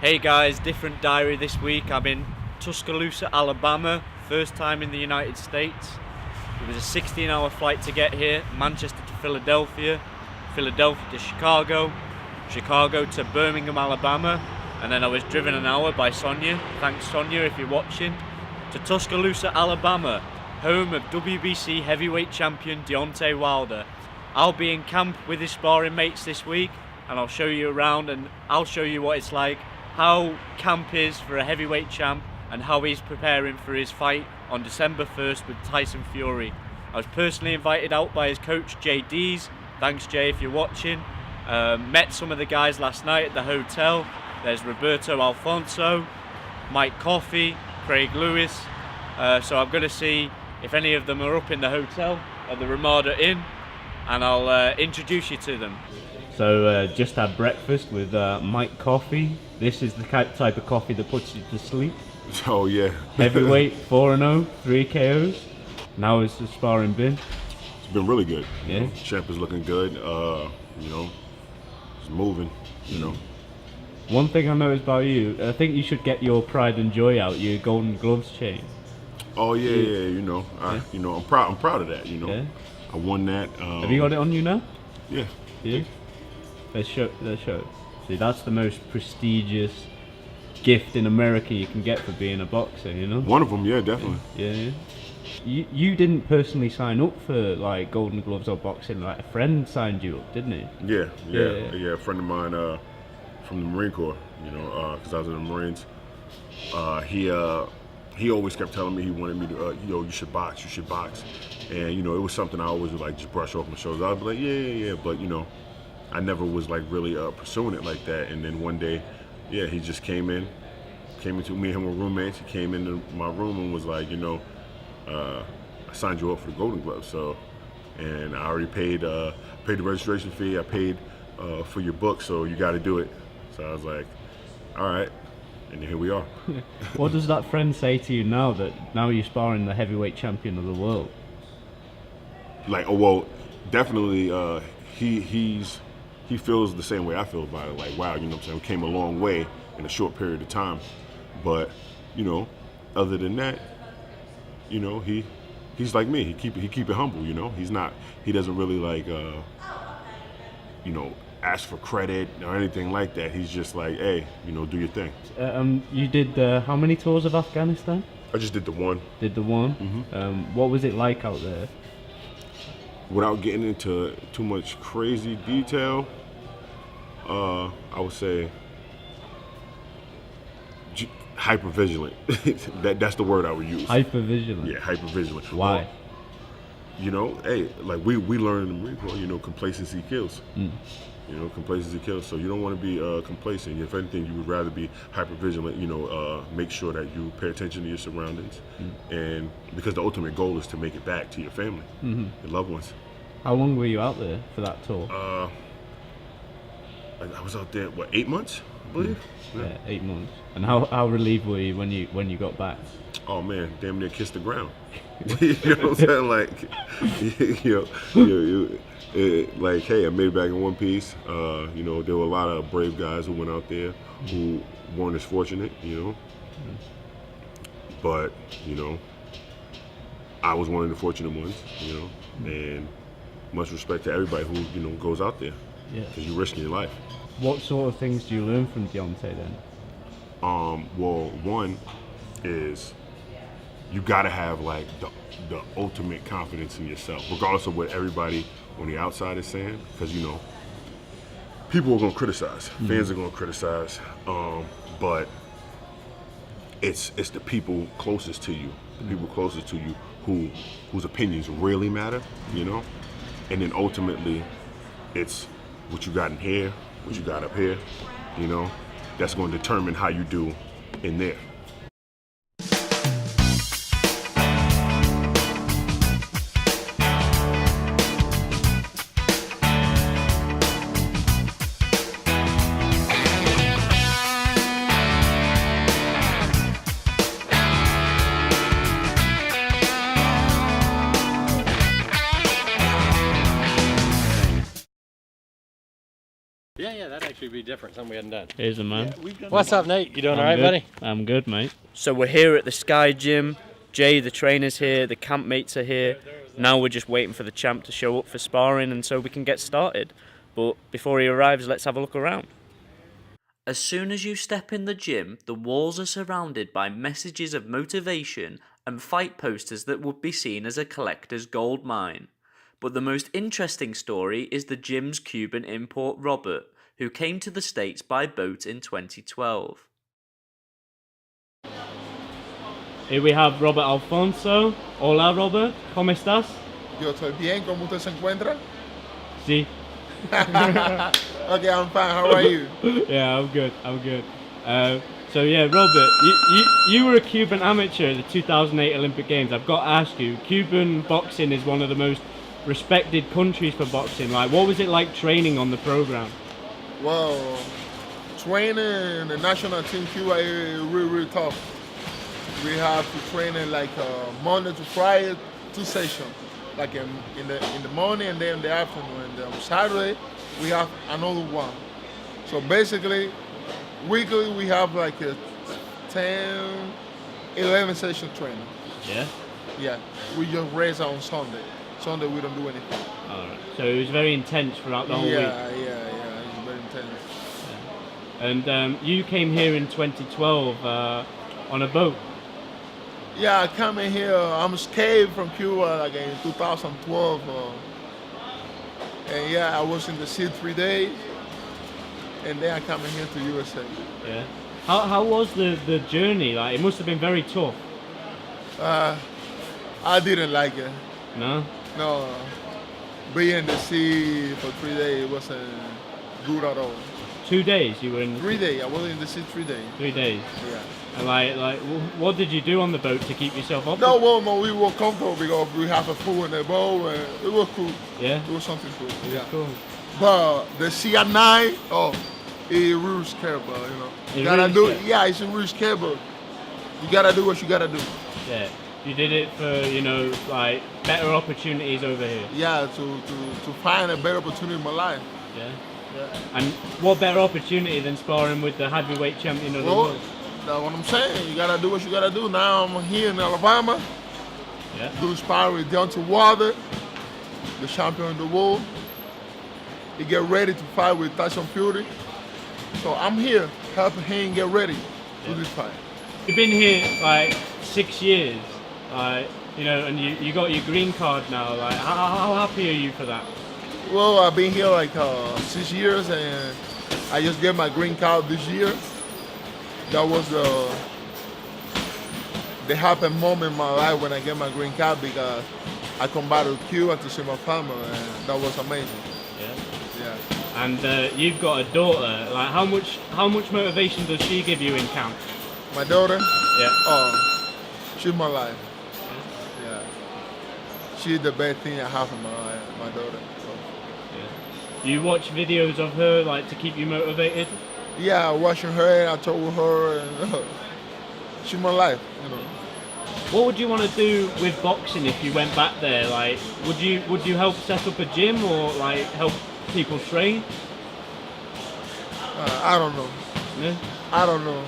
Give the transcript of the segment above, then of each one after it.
Hey guys, different diary this week. I'm in Tuscaloosa, Alabama, first time in the United States. It was a 16-hour flight to get here, Manchester to Philadelphia, Philadelphia to Chicago, Chicago to Birmingham, Alabama, and then I was driven an hour by Sonia, thanks Sonia if you're watching, to Tuscaloosa, Alabama, home of WBC heavyweight champion Deontay Wilder. I'll be in camp with his sparring mates this week, and I'll show you around and I'll show you what it's like, how camp is for a heavyweight champ and how he's preparing for his fight on December 1st with Tyson Fury. I was personally invited out by his coach Jay Dees, thanks Jay if you're watching. Met some of the guys last night at the hotel. There's Roberto Alfonso, Mike Coffey, Craig Lewis. So I'm going to see if any of them are up in the hotel at the Ramada Inn, and I'll introduce you to them. So just had breakfast with Mike Coffey. This is the type of coffee that puts you to sleep. Oh yeah. Heavyweight, 4-0, 3 KOs. Now is the sparring been? It's been really good. Yeah. Champ is looking good. It's moving. One thing I noticed about you, I think you should get your pride and joy out, your Golden Gloves chain. Oh yeah. I'm proud. I'm proud of that. Yeah. I won that. Have you got it on you now? Yeah. Yeah. Let's show. See, that's the most prestigious gift in America you can get for being a boxer, you know? One of them, yeah, definitely. Yeah. You didn't personally sign up for like Golden Gloves or boxing, like a friend signed you up, didn't he? Yeah. A friend of mine from the Marine Corps, because I was in the Marines. He always kept telling me he wanted me to, you should box, and it was something I always would like just brush off my shoulders. I'd be like, yeah, but I never was like really pursuing it like that. And then one day, he just came into me and him were roommates. He came into my room and was like, I signed you up for the Golden Gloves. So, and I already paid the registration fee. I paid for your book, so you got to do it. So I was like, all right, and here we are. What does that friend say to you now that now you're sparring the heavyweight champion of the world? Like, oh well, definitely. He feels the same way I feel about it. Like, wow, what I'm saying? We came a long way in a short period of time. But, other than that, he's like me. He keep it humble, he doesn't really like, ask for credit or anything like that. He's just like, hey, do your thing. You did how many tours of Afghanistan? I just did the one. Did the one? Mm-hmm. What was it like out there? Without getting into too much crazy detail, I would say hypervigilant. That's the word I would use. Hypervigilant? Yeah, hypervigilant. Why? Hey, like we learned in the Marine Corps, complacency kills. Complacency kills. So you don't want to be complacent. If anything, you would rather be hypervigilant. Make sure that you pay attention to your surroundings, and because the ultimate goal is to make it back to your family, your loved ones. How long were you out there for that tour? I was out there 8 months, I believe. Yeah, 8 months. And how relieved were you when you got back? Oh man, damn near kissed the ground. You know what I'm saying? Like, hey, I made it back in one piece. There were a lot of brave guys who went out there who weren't as fortunate, But, I was one of the fortunate ones, and much respect to everybody who, goes out there. Yeah. Because you're risking your life. What sort of things do you learn from Deontay then? Well, one is you gotta have like the ultimate confidence in yourself, regardless of what everybody on the outside is saying, because people are gonna criticize, fans are gonna criticize, but it's the people closest to you, whose opinions really matter, and then ultimately it's what you got in here, what you got up here, that's going to determine how you do in there. Yeah, that I actually be different, something we hadn't done. Here's a man. What's up, Nate? You doing all right, good. buddy? I'm good, mate. So we're here at the Sky Gym. Jay, the trainer's here, the campmates are here. Now we're just waiting for the champ to show up for sparring and so we can get started. But before he arrives, let's have a look around. As soon as you step in the gym, the walls are surrounded by messages of motivation and fight posters that would be seen as a collector's gold mine. But the most interesting story is the gym's Cuban import Robert, who came to the States by boat in 2012. Here we have Robert Alfonso. Hola, Robert. ¿Cómo estás? Yo estoy bien, ¿cómo usted se encuentra? Sí. Okay, I'm fine, how are you? Yeah, I'm good. So yeah, Robert, you were a Cuban amateur at the 2008 Olympic Games. I've got to ask you, Cuban boxing is one of the most respected countries for boxing. Like, what was it like training on the program? Well, training the national team Cuba is really tough. We have to train in like Monday to Friday, 2 sessions, like in the morning and then in the afternoon. And on Saturday, we have another one. So basically, weekly we have like a 10, 11 session training. Yeah? Yeah, we just race on Sunday. Sunday we don't do anything. Alright. So it was very intense throughout the whole week. Yeah, it's very intense. Yeah. And you came here in 2012 on a boat. Yeah, I come in here. I'm escaped from Cuba like in 2012. And yeah, I was in the sea 3 days. And then I come in here to USA. Yeah. How was the journey? Like, it must have been very tough. I didn't like it. No? No. Being in the sea for 3 days wasn't good at all. 2 days you were in? 3 days. I was in the sea 3 days. 3 days? Yeah. And like, what did you do on the boat to keep yourself up? No, we were comfortable because we have a pool in the boat and it was cool. Yeah? It was something cool. Yeah. Cool. But the sea at night, it's really scary, you know. You gotta really do scary? it. Yeah, it's really scary, but you gotta do what you gotta do. Yeah. You did it for, you know, like, better opportunities over here. Yeah, to find a better opportunity in my life. Yeah. Yeah. And what better opportunity than sparring with the heavyweight champion of the world? That's what I'm saying. You gotta do what you gotta do. Now I'm here in Alabama. Yeah. Do sparring with Deontay Wilder, the champion of the world. He get ready to fight with Tyson Fury. So I'm here helping him get ready to this fight. You've been here like 6 years, you know, and you got your green card now. Like, how happy are you for that? Well, I've been here like 6 years, and I just get my green card this year. That was the happy moment in my life when I get my green card because I come back to Cuba to see my family, and that was amazing. Yeah. Yeah. And you've got a daughter. Like, how much motivation does she give you in camp? My daughter? Yeah. Oh, she's my life. Yeah. She's the best thing I have in my life, my daughter. So. Yeah. Do you watch videos of her, like, to keep you motivated? Yeah, watching her, I talk with her, and she's my life, you know. What would you want to do with boxing if you went back there? Like, would you help set up a gym or like help people train? I don't know. Yeah? I don't know.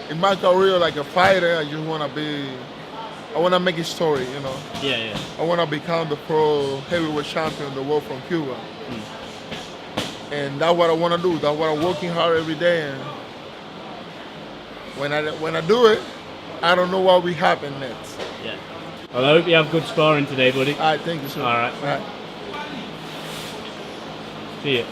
In my career, like a fighter, I just want to make a story, you know. Yeah. I want to become the pro heavyweight champion of the world from Cuba. And that's what I want to do. That's what I'm working hard every day. And when I do it, I don't know what will happen next. Yeah. Well, I hope you have good sparring today, buddy. All right, thank you, sir. All right. All right. See you.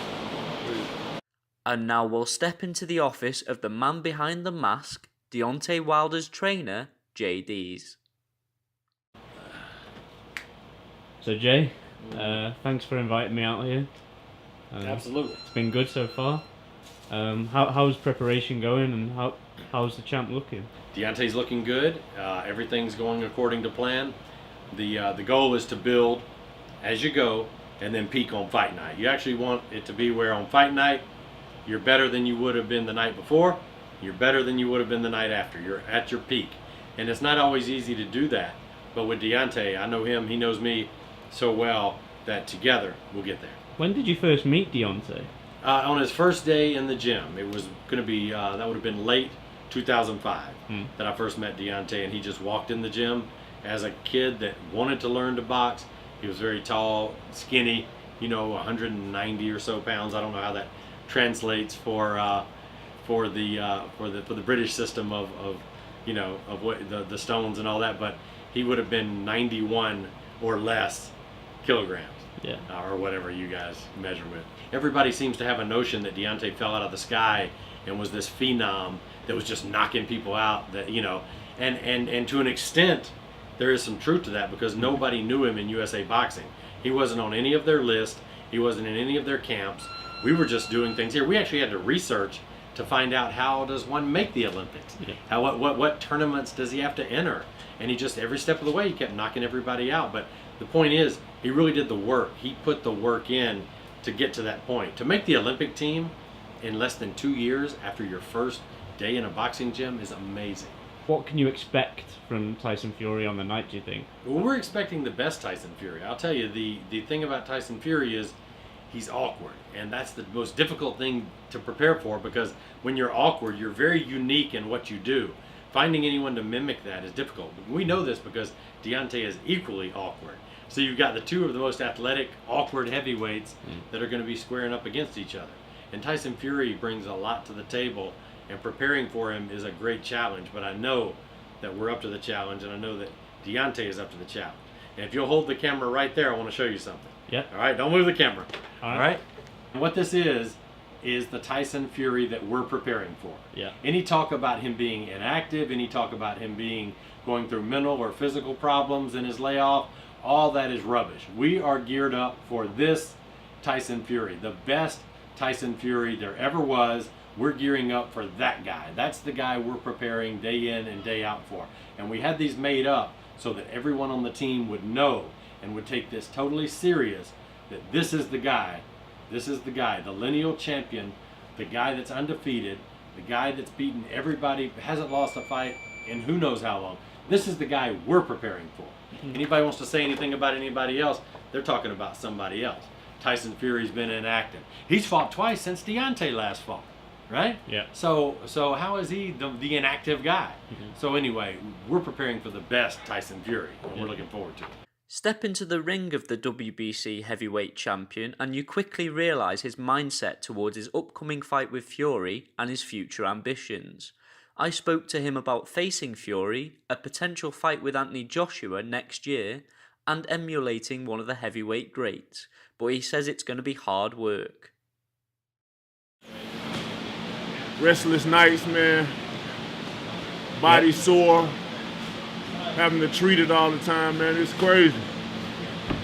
And now we'll step into the office of the man behind the mask, Deontay Wilder's trainer, JD's. So Jay, thanks for inviting me out here. Absolutely. It's been good so far. How's preparation going, and how's the champ looking? Deontay's looking good. Everything's going according to plan. The goal is to build as you go and then peak on fight night. You actually want it to be where on fight night you're better than you would have been the night before. You're better than you would have been the night after. You're at your peak. And it's not always easy to do that. But with Deontay, I know him, he knows me so well that together we'll get there. When did you first meet Deontay? On his first day in the gym. It was going to be, that would have been late 2005 that I first met Deontay, and he just walked in the gym as a kid that wanted to learn to box. He was very tall, skinny, 190 or so pounds. I don't know how that translates for the British system of what the stones and all that, but he would have been 91 or less kilograms. Yeah. Or whatever you guys measure with. Everybody seems to have a notion that Deontay fell out of the sky and was this phenom that was just knocking people out. That and to an extent, there is some truth to that, because nobody knew him in USA Boxing. He wasn't on any of their list. He wasn't in any of their camps. We were just doing things here. We actually had to research to find out, how does one make the Olympics? Yeah. What tournaments does he have to enter? And he just, every step of the way, he kept knocking everybody out. But the point is, he really did the work. He put the work in to get to that point. To make the Olympic team in less than 2 years after your first day in a boxing gym is amazing. What can you expect from Tyson Fury on the night, do you think? Well, we're expecting the best Tyson Fury. I'll tell you, the thing about Tyson Fury is he's awkward. And that's the most difficult thing to prepare for, because when you're awkward, you're very unique in what you do. Finding anyone to mimic that is difficult. We know this because Deontay is equally awkward. So you've got the two of the most athletic, awkward heavyweights that are going to be squaring up against each other. And Tyson Fury brings a lot to the table, and preparing for him is a great challenge. But I know that we're up to the challenge, and I know that Deontay is up to the challenge. And if you'll hold the camera right there, I want to show you something. Yeah. All right, don't move the camera. All right. What this is the Tyson Fury that we're preparing for. Yeah. Any talk about him being inactive, any talk about him going through mental or physical problems in his layoff, all that is rubbish. We are geared up for this Tyson Fury, the best Tyson Fury there ever was. We're gearing up for that guy. That's the guy we're preparing day in and day out for. And we had these made up so that everyone on the team would know and would take this totally serious, that this is the guy. This is the guy, the lineal champion, the guy that's undefeated, the guy that's beaten everybody, hasn't lost a fight in who knows how long. This is the guy we're preparing for. Anybody wants to say anything about anybody else, they're talking about somebody else. Tyson Fury's been inactive. He's fought twice since Deontay last fought, right? Yeah. So how is he the inactive guy? So anyway, we're preparing for the best Tyson Fury, and we're looking forward to it. Step into the ring of the WBC heavyweight champion and you quickly realise his mindset towards his upcoming fight with Fury and his future ambitions. I spoke to him about facing Fury, a potential fight with Anthony Joshua next year, and emulating one of the heavyweight greats, but he says it's going to be hard work. Restless nights, man. Body sore. Having to treat it all the time, man. It's crazy.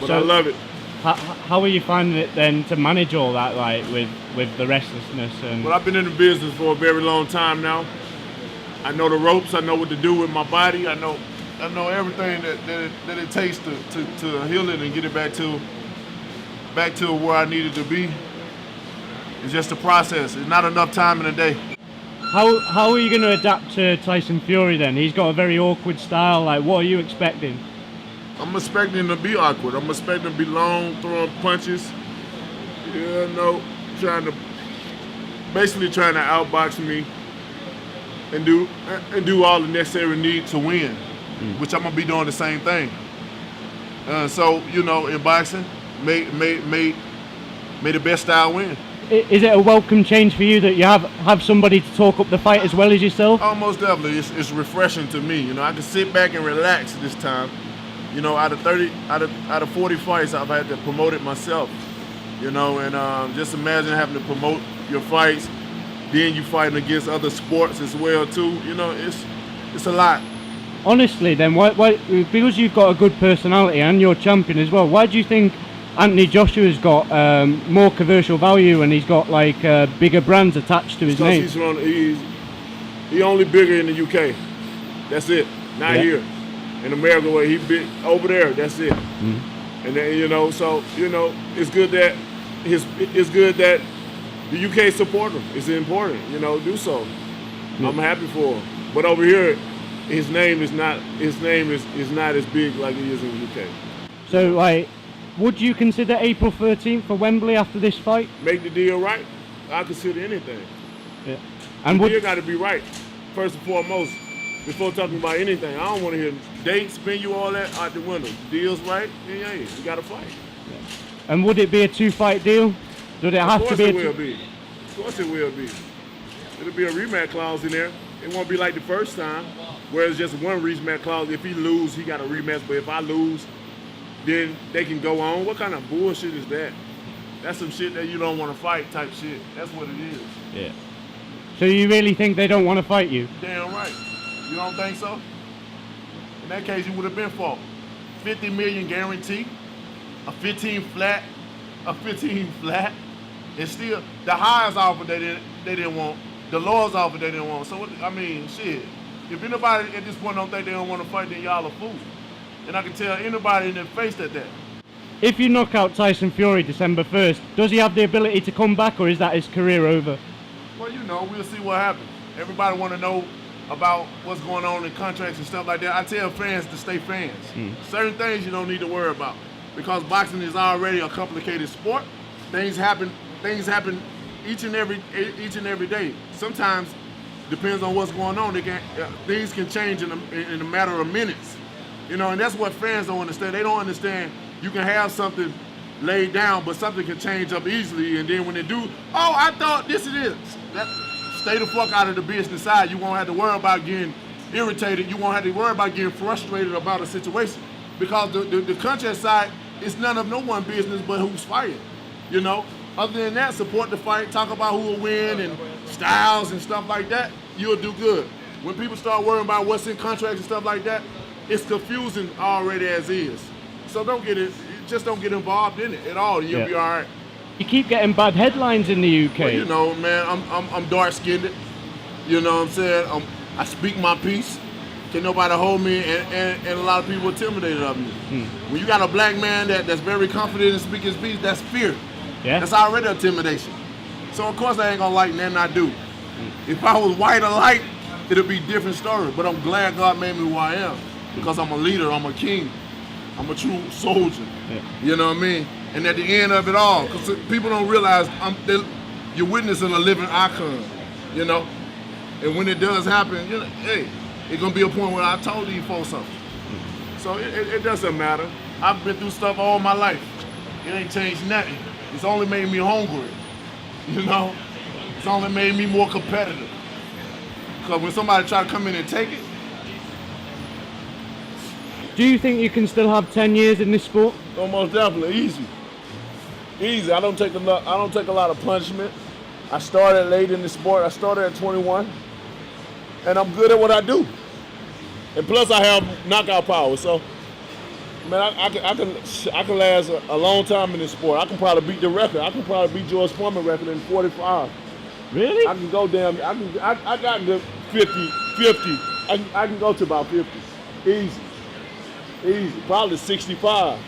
But I love it. How are you finding it then to manage all that, like with the restlessness and? Well, I've been in the business for a very long time now. I know the ropes. I know what to do with my body. I know everything that it takes to heal it and get it back to where I need it to be. It's just a process. It's not enough time in a day. How are you going to adapt to Tyson Fury then? He's got a very awkward style. Like, what are you expecting? I'm expecting him to be awkward. I'm expecting him to be long, throwing punches. Trying to outbox me and do all the necessary need to win, which I'm gonna be doing the same thing. So in boxing, may the best style win. Is it a welcome change for you that you have somebody to talk up the fight as well as yourself? Oh, most definitely. It's refreshing to me. I can sit back and relax this time. Out of 40 fights, I've had to promote it myself. And just imagine having to promote your fights, then you fighting against other sports as well too. It's a lot. Honestly, then, why? Because you've got a good personality and you're champion as well. Why do you think Anthony Joshua's got more commercial value and he's got bigger brands attached to his name? He's only bigger in the UK. That's it. Not here. In America, where he big over there. That's it. And then so it's good that the UK support him. It's important. Do so. I'm happy for him. But over here, his name is not as big like it is in the UK. So would you consider April 13th for Wembley after this fight? Make the deal right. I consider anything. Yeah. And And you would, got to be right, first and foremost, before talking about anything. I don't want to hear dates, venue, all that out the window. Deals right, then yeah, you got to fight. and would it be a 2-fight deal? Does it have to be? Of course it will be. Of course it will be. It'll be a rematch clause in there. It won't be like the first time, where it's just one rematch clause. If he lose, he got a rematch. But if I lose, then they can go on. What kind of bullshit is that? That's some shit that you don't want to fight type shit. That's what it is. Yeah. So you really think they don't want to fight you? Damn right. You don't think so? In that case, you would have been fought. 50 million guarantee, a 15 flat, and still the highest offer they didn't want, the lowest offer they didn't want. So I mean, shit. If anybody at this point don't think they don't want to fight, then y'all a fool. And I can tell anybody in their face that. If you knock out Tyson Fury December 1st, does he have the ability to come back, or is that his career over? Well, you know, we'll see what happens. Everybody want to know about what's going on in contracts and stuff like that. I tell fans to stay fans. Certain things you don't need to worry about, because boxing is already a complicated sport. Things happen each and every day. Sometimes, depends on what's going on. Things can change in a matter of minutes. You know, and that's what fans don't understand. They don't understand you can have something laid down, but something can change up easily, and then when they do, oh, I thought this it is. Stay the fuck out of the business side. You won't have to worry about getting irritated. You won't have to worry about getting frustrated about a situation, because the contract side is none of no one business but who's fighting. You know, other than that, support the fight, talk about who will win and styles and stuff like that. You'll do good. When people start worrying about what's in contracts and stuff like that, it's confusing already as is. So just don't get involved in it at all. You'll be all right. You keep getting bad headlines in the UK. Well, you know, man, I'm dark-skinned. You know what I'm saying? I speak my piece. Can't nobody hold me, and a lot of people intimidated of me. When you got a black man that's very confident in speaking his piece, that's fear. Yeah. That's already intimidation. So of course I ain't gonna like nothing I do. If I was white or light, it'll be a different story. But I'm glad God made me who I am, because I'm a leader, I'm a king, I'm a true soldier. Yeah. You know what I mean? And at the end of it all, because people don't realize you're witnessing a living icon, you know? And when it does happen, you know, hey, it's gonna be a point where I told you folks something. So it doesn't matter. I've been through stuff all my life. It ain't changed nothing. It's only made me hungry, you know? It's only made me more competitive. Because when somebody try to come in and take it. Do you think you can still have 10 years in this sport? Almost definitely, easy. I don't take a lot of punishment. I started late in the sport. I started at 21, and I'm good at what I do. And plus, I have knockout power. So, man, I can last a long time in this sport. I can probably beat the record. I can probably beat George Foreman's record in 45. Really? I can go down. I got good 50. I can go to about 50. Easy. Probably 65.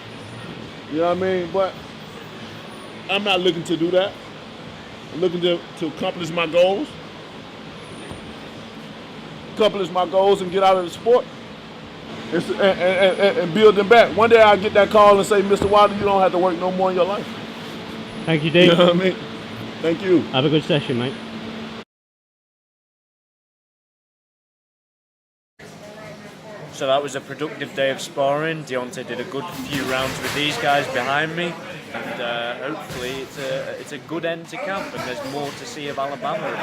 You know what I mean? But I'm not looking to do that. I'm looking to accomplish my goals. And get out of the sport. And build them back. One day I'll get that call and say, Mr. Wilder, you don't have to work no more in your life. Thank you, Dave. You know what I mean? Thank you. Have a good session, mate. So that was a productive day of sparring. Deontay did a good few rounds with these guys behind me, and hopefully it's a good end to camp, and there's more to see of Alabama.